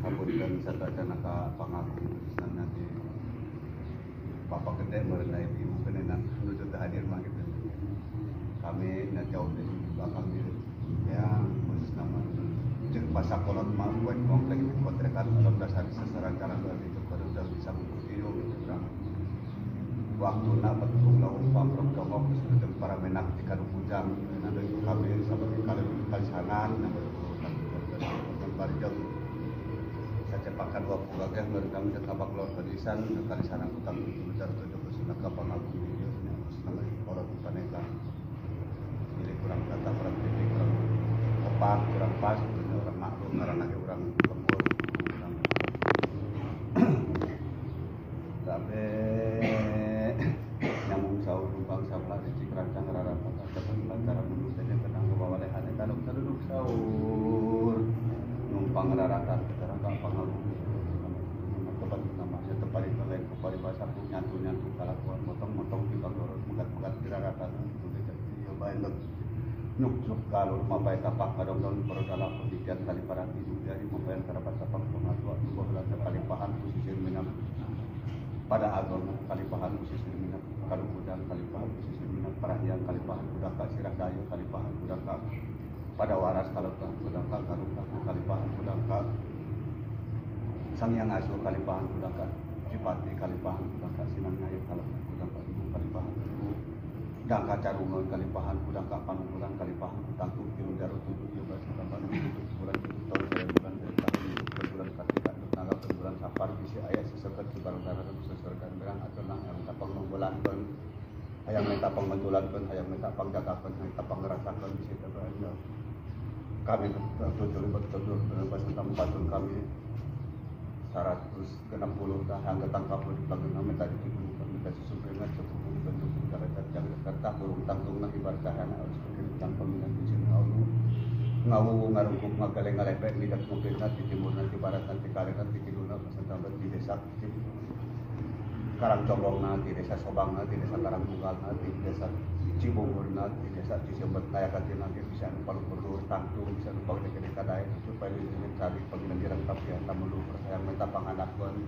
Hapunten sadaya naka pangako pisan nanti Bapak Gede merenai ibu kenena menuju hadir mah gitu. Kami nanti oleh juga kami yang khusus nama jeung pasakolot mah buat komplek di kontrekan alam dasar sasaran cara dari itu udah bisa mengikuti gitu kan. Waktuna betul lawan pamrok dongok sebelum para menak di kadu pujang nanti kami sebagai kali sanan dan barjang sacepakan waktu gagah merekam dan kabak lor kadisan kali sana utang bentar tujuh kesuna kapal aku video senang orang paneka jadi kurang kata kurang titik kurang tepat kurang pas orang maklum karena orang lembur kurang sampai nyambung sahur numpang sabla di Cikrancang rara kata dapat lantaran menurut saja tenang ke bawah lehan kalau kita duduk sahur numpang rara kata tak pengaruh tepat namanya tepat itu lain kepari bahasa nyatu kalakuan motong di bangor megat diraratan itu dia baik nyuk kalau mapai tapak kadang-kadang perdalam pendidikan kali para hidup dari mapai kerabat tapak pengatua bahwa kali pahan posisi minat pada agama kali pahan posisi minat kalau kudang kali pahan posisi minat perahyan kali pahan kudaka sirah dayu kali pahan kudaka pada waras kalau kudaka karungka kali pahan kudaka sang yang asuh kalipahan kudaka Cipati kalipahan kudaka Sinan Ngayuk kudaka Ibu kalipahan Ibu Dangka Carungan kalipahan kudaka Panungkulan kalipahan Tangtung Tilu Daru Tujuh Yoga Sekapan bulan tahun saya bulan dari tahun bulan Kartika tanggal bulan Safar bisi ayat sesekat sebarang dan seserkan berang atau nang yang tapang menggolankan hayang minta pangbantulankan hayang minta pangjagakan hayang tapang ngerasakan bisi terbanyak kami tujuh betul pas tempat kami 160 dah angka tangkap di belakang kami tadi itu kami kasih sumberan cukup bentuk cara Jakarta burung tanggung nak ibadah anak harus bikin campur dengan izin Allah ngawu ngarungkuk ngagaleng-galepek lihat mobilnya di timur nanti barat nanti kali nanti kidulna pasang di desa Karangcobongna di desa Sobangna di desa Karangtunggalna di desa Cibungurna di desa Cisembet Nayakati nanti bisa paling perlu tangtung bisa numpang di kadai supaya ini cari pengendiran tapi yang tamu lu yang minta panganakun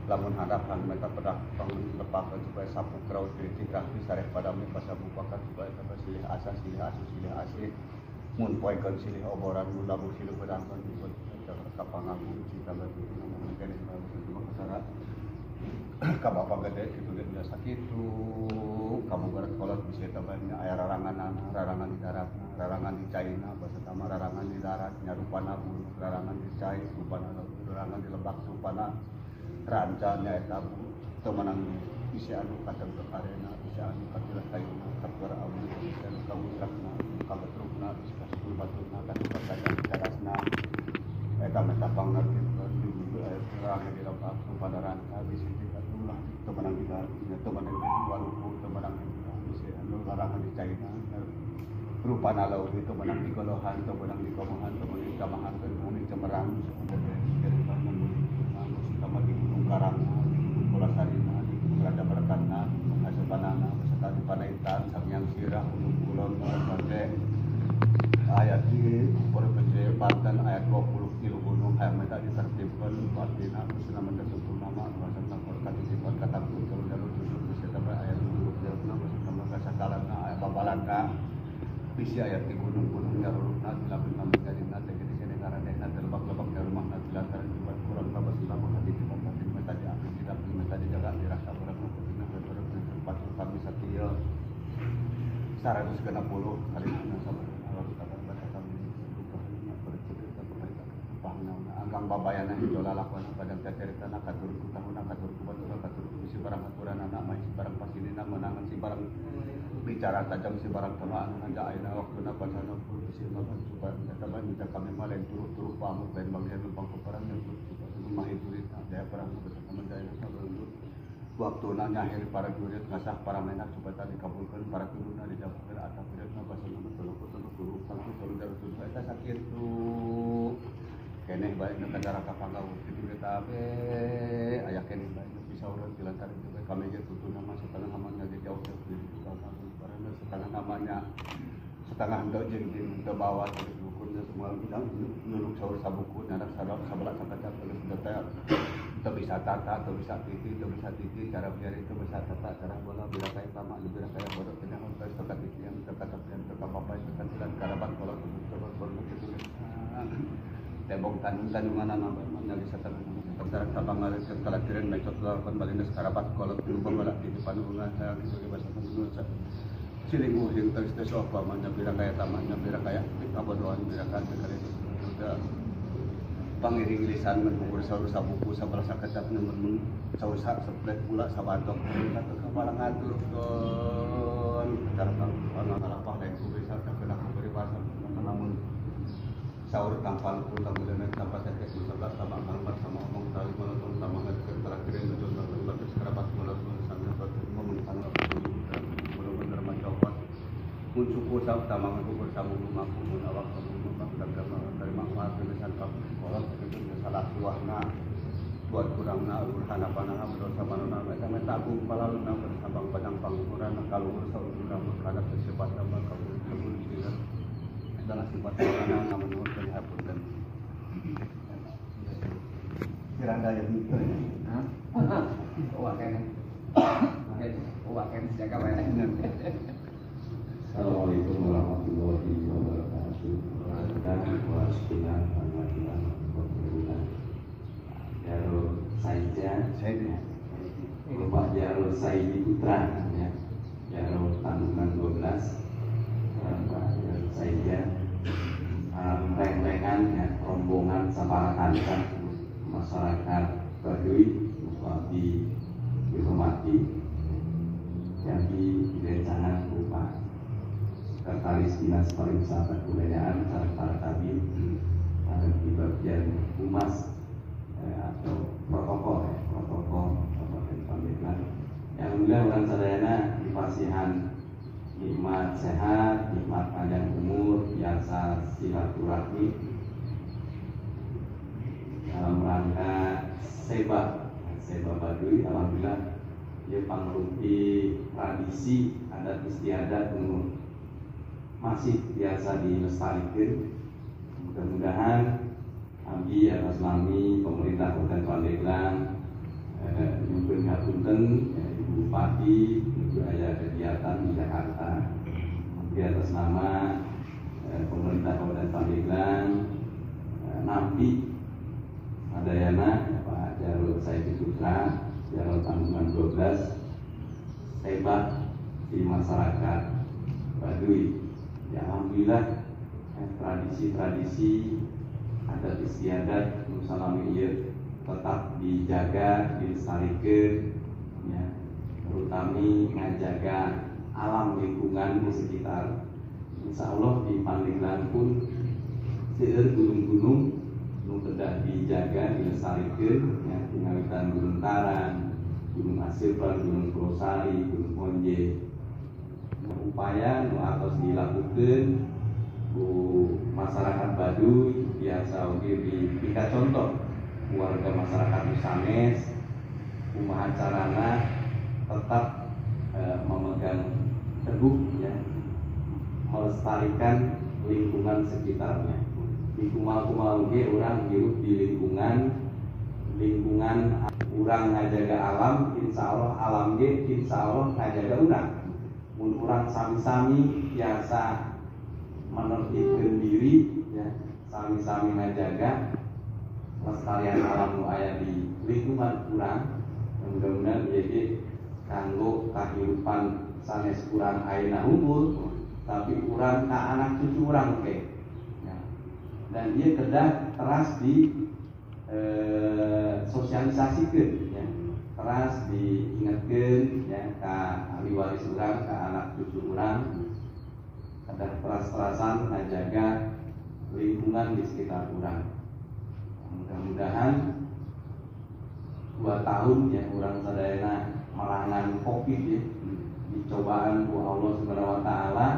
lamun hadapan minta pedak panglepakan supaya sapu kraut di cikrang disarek pada pas sapu pakan supaya tambah silih asa silih asu silih asih mun poekeun silih oboran mun lamun silih pedangkeun ikut kapangaku cita batu namanya kene semua kesara ka bapak gede kitu ge biasa kitu kamu berat kolot bisa tambahnya aya rarangan di darat rarangan di caina bahasa tama rarangan di darat nyarupana bulu rarangan di cai rupana rarangan di lebak rupana rancanya eta temenang isi anu kadang ke arena isi anu katilah kayuna kapura awu isi anu kabutrakna kabetrukna isi kasih baturna kadang kadang darasna eta meta pangerti rarangan di lebak rupana ranta bisi temenang kita temenang di Waluku temenang di larangan di China rupa nalau itu temenang di Kolohan temenang di Komohan temenang di Kamahan temenang di Cemerang dari Bandung sama di Gunung Karang di Gunung Pulasarina di Gunung Raja Berkana di Gunung Hasebanana beserta di Panaitan Samyang Sirah Gunung Kulon Sampai ayat di Purwodadi Banten ayat 20 kilo gunung ayat mereka ditertibkan artinya sudah menentukan nama bahasa berkat sifat kata kalau jalur tujuh bisa tambah ayat 20 kilo nama tambah kasakalana ayat babalaka visi ayat di gunung-gunung darulna dilapin nama jadinya jadi sini karena terbak-lebak dari rumah nanti lantaran dibuat kurang babas lama hati kita mati mereka diambil tidak mereka dijaga dirasa berat mungkin berat tempat kami satya 160 kali sabar anggang babayana itu lalakuan pada cerita nak katurku tahun nak katurku batur katurku si barang aturan anak mai si barang pasilina menangan si barang bicara tajam si barang temaan anda aina waktu nak pasana pun si makan supaya kita minta kami malen turut pamuk dan bagian numpang peperang yang supaya rumah jurit ada perang bersama mendaya sabar waktu nanya hari para jurit ngasah para menak supaya tadi kabulkan para turuna di dapur atap tidak napa sama betul turut sampai saudara kita sakit tuh kene baik negara kapangau itu kita ayah kene baik bisa urut dilantaran juga kami aja tutup nama setengah namanya di jauh dari karena setengah namanya setengah hendak jengking ke bawah dari bukunya semua bidang nuruk sahur sabuku narak sabar sabelah sampai itu bisa tata, itu bisa titi, itu bisa titi, cara biar itu bisa tata, cara bola bila kayak tamak, bila kayak bodoh, tidak harus tekat titi yang tekat tapian, tekat papai, tekat silat, karabat, kalau terus bodoh itu. Tembok tandungan nama mana bisa terus antara tabang ada setelah kirim mecot lakukan balindas karabat, kalau berubah balak di depan bunga saya gitu di bahasa Indonesia. Silingu yang terus apa mana bila kayak tamaknya, bila kayak abodoan, bila kayak kali itu sudah pangiring lisan mengukur sausa buku sabar sakacap nemen sausa seplet pula sabantok satu kepala ngatur don cara anak lapah dan kubri sarta kena kubri bahasa namun sahur tanpa pun tamudan tanpa tekek sebelah sama angkat sama omong tali menonton sama ngatur terakhir menonton batas kerabat menonton sambil memengkang benar-benar mencoba mun suku sab tamang kubur samu mampu mun awak kamu dan dari makmur tulisan kamu sekolah itu salah tuahna buat kurangna urhana panah berdosa manona mereka metagung palaluna bersambang padang pangukuran kalau ursa urang berkada sifat tambah kamu kabul sila adalah sifat orang namun mungkin hapunten kiranda yang itu ya wakan jaga wae. Assalamualaikum warahmatullahi wabarakatuh. Jarul Saidja, Bapak Jarul Saidi Putra, ya. Jarul Tandungan 12, Bapak Jarul Saidja, reng-rengan, ya, rombongan saparakan masyarakat Baduy, Bupati dihormati, jadi Rencangan Bupati. Sekretaris Dinas Pariwisata Kebudayaan para kabin di bagian humas atau protokol Kabupaten Pandeglang. Yang mulia orang sadayana dipasihan nikmat sehat, nikmat panjang umur, biasa silaturahmi dalam rangka Seba Baduy. Alhamdulillah dia pangrupi tradisi adat istiadat masih biasa dilestarikan. Mudah-mudahan abdi atas nami pemerintah Kabupaten Pandeglang nyumpun ngapunten Ibu Bupati Ibu aya kegiatan di Jakarta. Abdi atas nama pemerintah Kabupaten Pandeglang nampi adayana Pak Jarul Saidi Putra Jarul Tandungan 12 Seba di masyarakat Baduy. Ya, alhamdulillah tradisi-tradisi adat istiadat Nusalami tetap dijaga, dilestarikan, ya, terutama ngajaga alam lingkungan di sekitar. Insya Allah di Pandeglang pun seueur gunung-gunung nu kedah dijaga, dilestarikan, ya, tinggalan Gunung Taran, Gunung Asirpan, Gunung Prosari, Gunung Onje. Upaya nu atos dilakukan ku masyarakat Baduy biasa oge dipika contoh warga masyarakat sanes kumaha carana tetap memegang teguh, ya, melestarikan lingkungan sekitarnya. Di kumal-kumal oge urang hirup di lingkungan urang ngajaga alam, insya Allah alam ge insya Allah ngajaga urang. Mun urang sami-sami biasa menertibkan diri, ya, sami-sami ngajaga lestarian alam nu aya di lingkungan urang. Mudah-mudahan jadi kanggo kahirupan sanes urang ayeuna unggul, tapi urang ka anak cucu urang ke. Ya. Dan dia kedah teras di sosialisasikeun, ya. Teras diingatkeun, ya, ka ahli waris urang, ka anak cucu urang, ada teras-terasan ngajaga lingkungan di sekitar urang. Mudah-mudahan 2 tahun, ya, urang sadayana merangan Covid, ya, dicobaan ku Allah Subhanahu wa taala.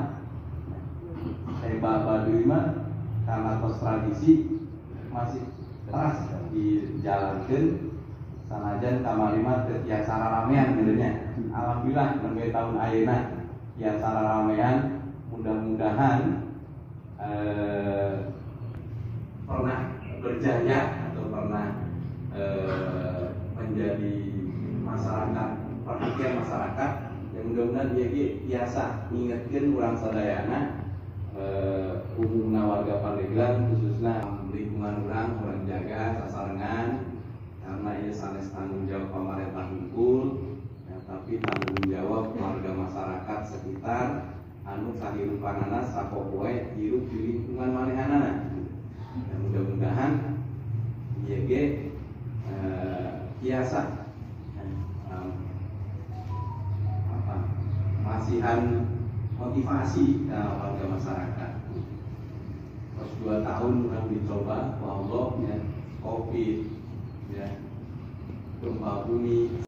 Seba Baduy mah karena tos tradisi masih teras dijalankan. Sanajan kamarimat tiasa ramean sebenarnya. Alhamdulillah 6 tahun ayeuna tiasa ramean. Mudah-mudahan pernah berjaya atau pernah masyarakat yang mudah-mudahan dia biasa ngingetkeun urang sadayana umumna warga Pandeglang khususnya lingkungan orang jaga sasarengan karena ia sanes tanggung jawab pemerintah unggul ya, tapi tanggung jawab warga masyarakat sekitar anu kahirupanana sapopoe hirup di lingkungan manehanana. Dan mudah-mudahan ieu ge biasa masihan motivasi warga masyarakat. Terus 2 tahun orang dicoba, Allah ya, COVID, ya, gempa bumi.